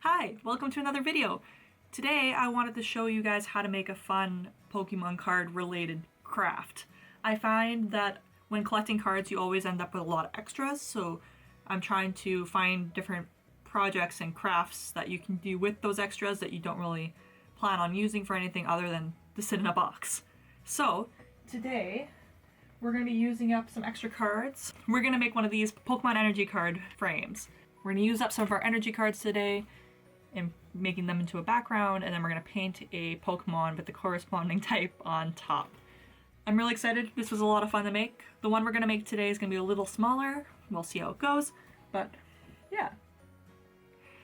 Hi, welcome to another video. Today I wanted to show you guys how to make a fun Pokemon card related craft. I find that when collecting cards you always end up with a lot of extras, so I'm trying to find different projects and crafts that you can do with those extras that you don't really plan on using for anything other than to sit in a box. So today we're going to be using up some extra cards. We're going to make one of these Pokemon energy card frames. We're going to use up some of our energy cards today and making them into a background, and then we're going to paint a Pokemon with the corresponding type on top. I'm really excited. This was a lot of fun to make. The one we're going to make today is going to be a little smaller. We'll see how it goes, but yeah.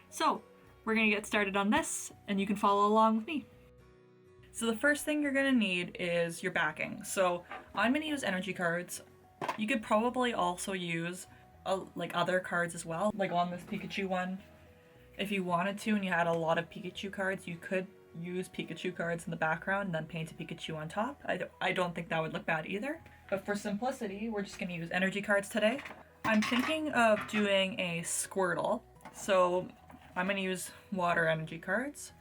So we're going to get started on this, and you can follow along with me. So the first thing you're going to need is your backing. So I'm going to use energy cards. You could probably also use like other cards as well, like on this Pikachu one. If you wanted to and you had a lot of Pikachu cards, you could use Pikachu cards in the background and then paint a Pikachu on top. I don't think that would look bad either. But for simplicity, we're just going to use energy cards today. I'm thinking of doing a Squirtle. So I'm going to use water energy cards.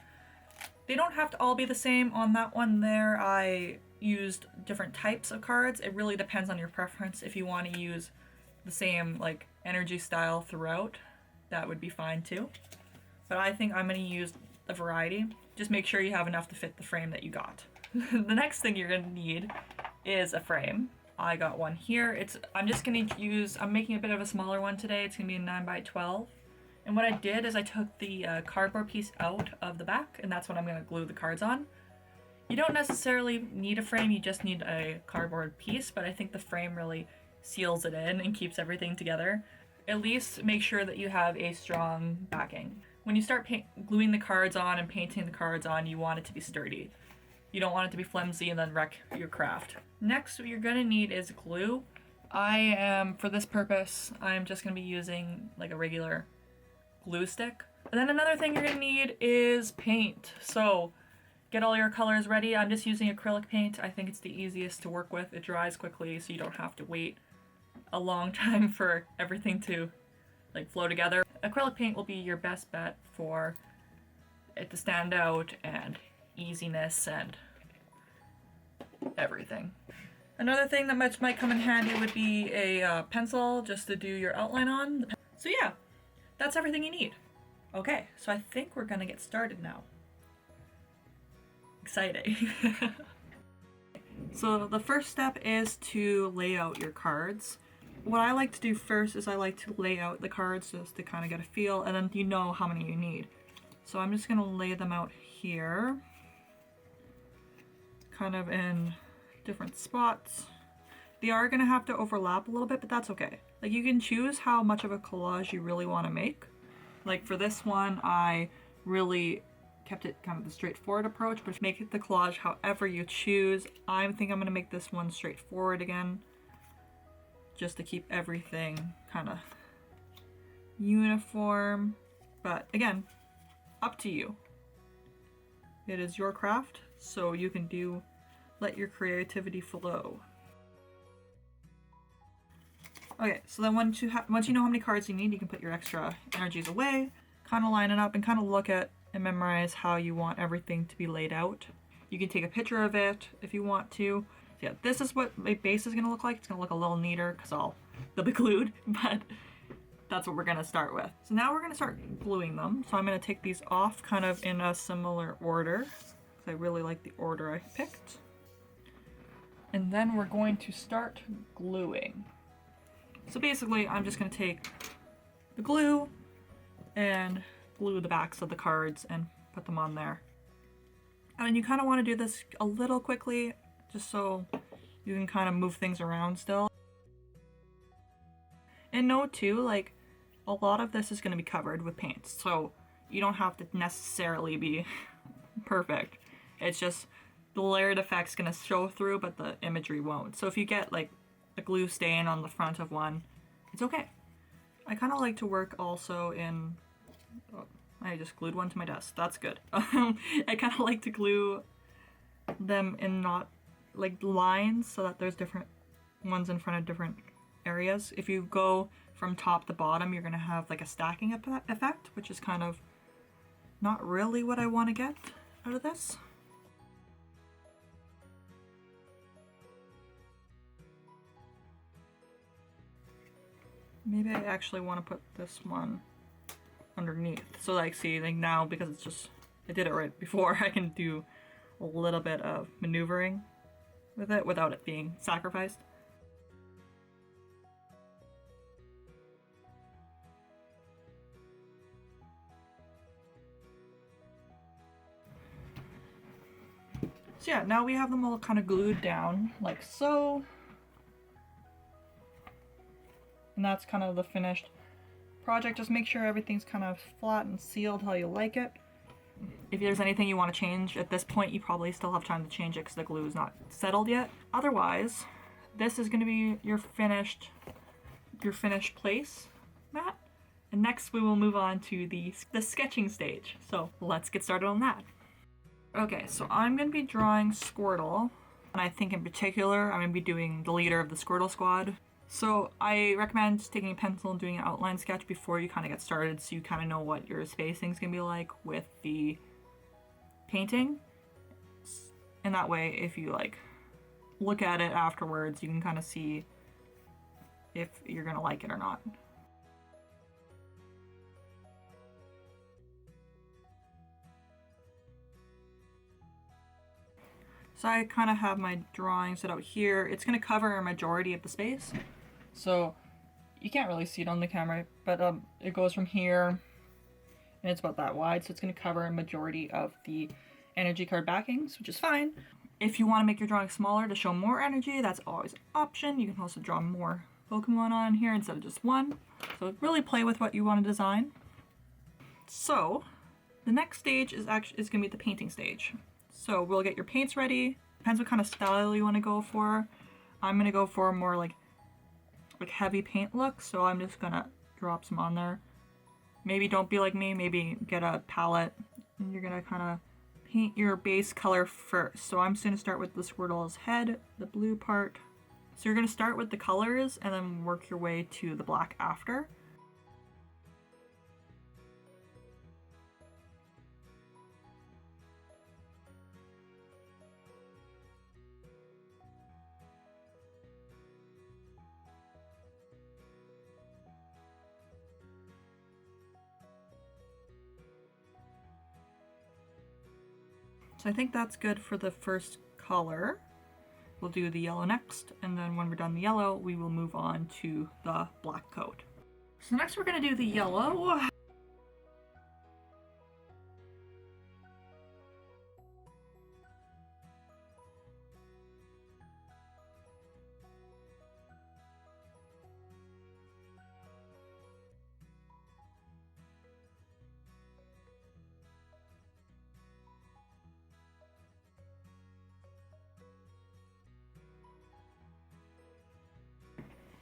They don't have to all be the same. On that one there, I used different types of cards. It really depends on your preference. If you want to use the same like energy style throughout, that would be fine too. But I think I'm going to use a variety. Just make sure you have enough to fit the frame that you got. The next thing you're going to need is a frame. I got one here. I'm making a bit of a smaller one today. It's going to be a 9x12. And what I did is I took the cardboard piece out of the back, and that's what I'm going to glue the cards on. You don't necessarily need a frame, you just need a cardboard piece, but I think the frame really seals it in and keeps everything together. At least make sure that you have a strong backing. When you start gluing the cards on and painting the cards on, you want it to be sturdy. You don't want it to be flimsy and then wreck your craft. Next, what you're gonna need is glue. For this purpose, I'm just gonna be using like a regular glue stick. And then another thing you're gonna need is paint. So get all your colors ready. I'm just using acrylic paint. I think it's the easiest to work with. It dries quickly, so you don't have to wait a long time for everything to like flow together. Acrylic paint will be your best bet for it to stand out and easiness and everything. Another thing that might come in handy would be a pencil just to do your outline on. So yeah, that's everything you need. Okay, so I think we're gonna get started now. Exciting. So the first step is to lay out your cards. What I like to do first is I like to lay out the cards just to kind of get a feel, and then you know how many you need. So I'm just going to lay them out here, kind of in different spots. They are going to have to overlap a little bit, but that's okay. Like, you can choose how much of a collage you really want to make. Like for this one, I really kept it kind of the straightforward approach, but make it the collage however you choose. I think I'm going to make this one straightforward again, just to keep everything kind of uniform. But again, up to you. It is your craft, so you can let your creativity flow. Okay, so then once you know how many cards you need, you can put your extra energies away, kind of line it up and kind of look at and memorize how you want everything to be laid out. You can take a picture of it if you want to. Yeah, this is what my base is going to look like. It's going to look a little neater because they'll be glued, but that's what we're going to start with. So now we're going to start gluing them. So I'm going to take these off kind of in a similar order because I really like the order I picked. And then we're going to start gluing. So basically, I'm just going to take the glue and glue the backs of the cards and put them on there. And you kind of want to do this a little quickly, just so you can kind of move things around still. And note too, like, a lot of this is going to be covered with paint, so you don't have to necessarily be perfect. It's just the layered effect's going to show through, but the imagery won't. So if you get like a glue stain on the front of one, it's okay. I kind of like to work also in... Oh, I just glued one to my desk. That's good. I kind of like to glue them in not like lines so that there's different ones in front of different areas. If you go from top to bottom, you're going to have like a stacking effect, which is kind of not really what I want to get out of this. Maybe I actually want to put this one underneath. So like, see, like now, because it's just, I did it right before, I can do a little bit of maneuvering with it without it being sacrificed. So yeah, now we have them all kind of glued down like so. And that's kind of the finished project. Just make sure everything's kind of flat and sealed how you like it. If there's anything you want to change at this point, you probably still have time to change it because the glue is not settled yet. Otherwise, this is going to be your finished place mat. And next we will move on to the sketching stage. So let's get started on that. Okay, so I'm going to be drawing Squirtle, and I think in particular I'm going to be doing the leader of the Squirtle squad. So I recommend taking a pencil and doing an outline sketch before you kind of get started, so you kind of know what your spacing is going to be like with the painting. And that way, if you like look at it afterwards, you can kind of see if you're going to like it or not. So I kind of have my drawing set out here. It's going to cover a majority of the space. So you can't really see it on the camera, but it goes from here and it's about that wide. So it's going to cover a majority of the energy card backings, which is fine. If you want to make your drawing smaller to show more energy, that's always an option. You can also draw more Pokemon on here instead of just one. So really play with what you want to design. So the next stage is going to be the painting stage. So we'll get your paints ready. Depends what kind of style you want to go for. I'm going to go for a more like heavy paint look, so I'm just going to drop some on there. Maybe don't be like me, maybe get a palette and you're going to kind of paint your base color first. So I'm just going to start with the Squirtle's head, the blue part. So you're going to start with the colors and then work your way to the black after. So I think that's good for the first color. We'll do the yellow next, and then when we're done the yellow, we will move on to the black coat. So next we're gonna do the yellow.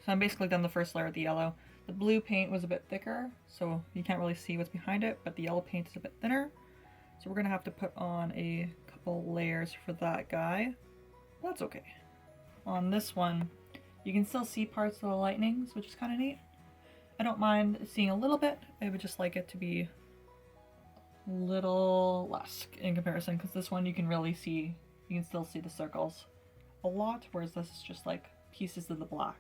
So I'm basically done the first layer of the yellow. The blue paint was a bit thicker, so you can't really see what's behind it, but the yellow paint is a bit thinner. So we're gonna have to put on a couple layers for that guy. That's okay. On this one, you can still see parts of the lightnings, which is kind of neat. I don't mind seeing a little bit. I would just like it to be a little less in comparison, because this one you can really see, you can still see the circles a lot, whereas this is just like pieces of the black.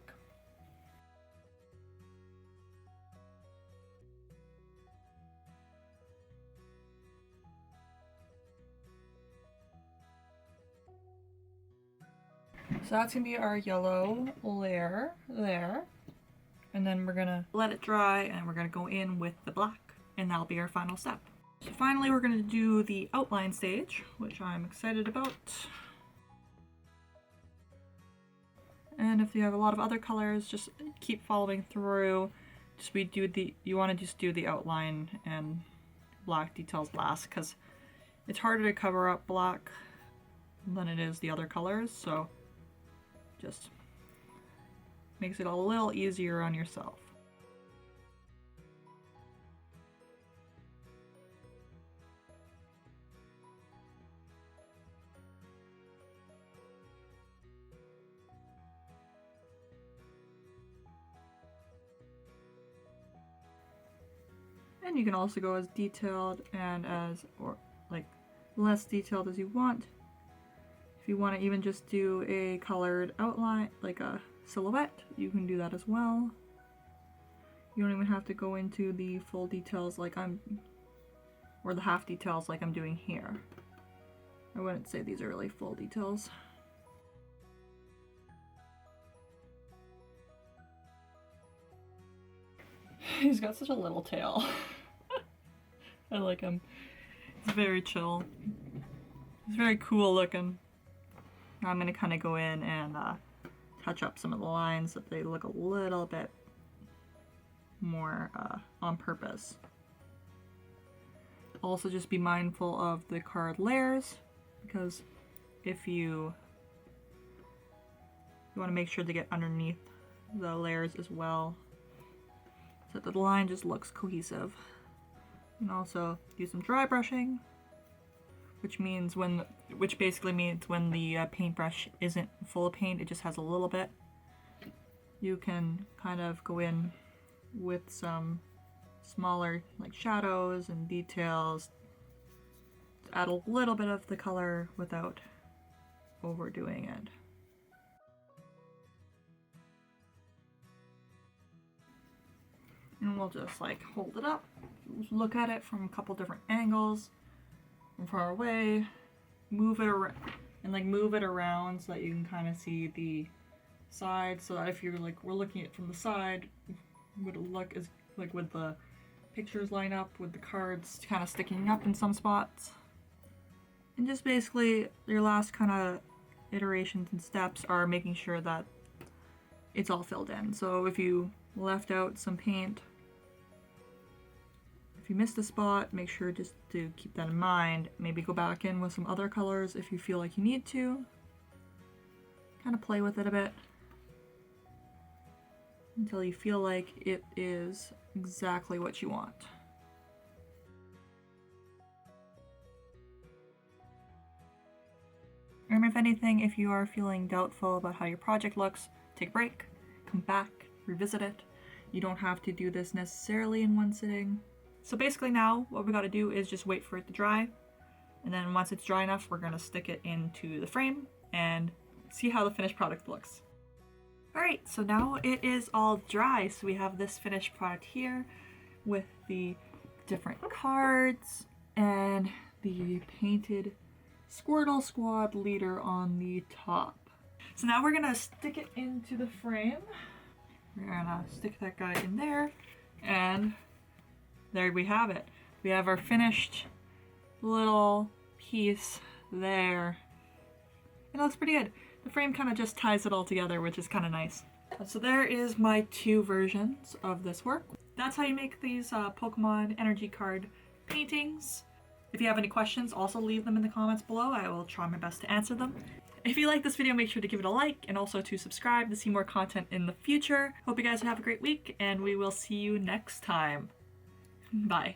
So that's gonna be our yellow layer there. And then we're gonna let it dry and we're gonna go in with the black, and that'll be our final step. So finally we're gonna do the outline stage, which I'm excited about. And if you have a lot of other colors, just keep following through. You wanna just do the outline and black details last, because it's harder to cover up black than it is the other colors, so just makes it a little easier on yourself. And you can also go as detailed and as, or like less detailed as you want. If you want to even just do a colored outline, like a silhouette, you can do that as well. You don't even have to go into the full details like or the half details like I'm doing here. I wouldn't say these are really full details. He's got such a little tail. I like him. He's very chill. He's very cool looking. Now I'm gonna kind of go in and touch up some of the lines so that they look a little bit more on purpose. Also just be mindful of the card layers, because if you want to make sure to get underneath the layers as well, so that the line just looks cohesive. And also do some dry brushing, which basically means when the paintbrush isn't full of paint, it just has a little bit. You can kind of go in with some smaller like shadows and details to add a little bit of the color without overdoing it. And we'll just like hold it up, look at it from a couple different angles, from far away, move it around, and like move it around so that you can kind of see the side, so that if you're like, we're looking at it from the side, would it look as like, would the pictures line up with the cards kind of sticking up in some spots? And just basically your last kind of iterations and steps are making sure that it's all filled in. So if you left out some paint, if you missed a spot, make sure just to keep that in mind. Maybe go back in with some other colors if you feel like you need to. Kind of play with it a bit until you feel like it is exactly what you want. And if anything, if you are feeling doubtful about how your project looks, take a break, come back, revisit it. You don't have to do this necessarily in one sitting. So basically now what we gotta do is just wait for it to dry. And then once it's dry enough, we're gonna stick it into the frame and see how the finished product looks. Alright, so now it is all dry. So we have this finished product here with the different cards and the painted Squirtle Squad leader on the top. So now we're gonna stick it into the frame. We're gonna stick that guy in there, and there we have it. We have our finished little piece there. It looks pretty good. The frame kind of just ties it all together, which is kind of nice. So there is my two versions of this work. That's how you make these Pokemon energy card paintings. If you have any questions, also leave them in the comments below. I will try my best to answer them. If you like this video, make sure to give it a like and also to subscribe to see more content in the future. Hope you guys have a great week, and we will see you next time. Bye.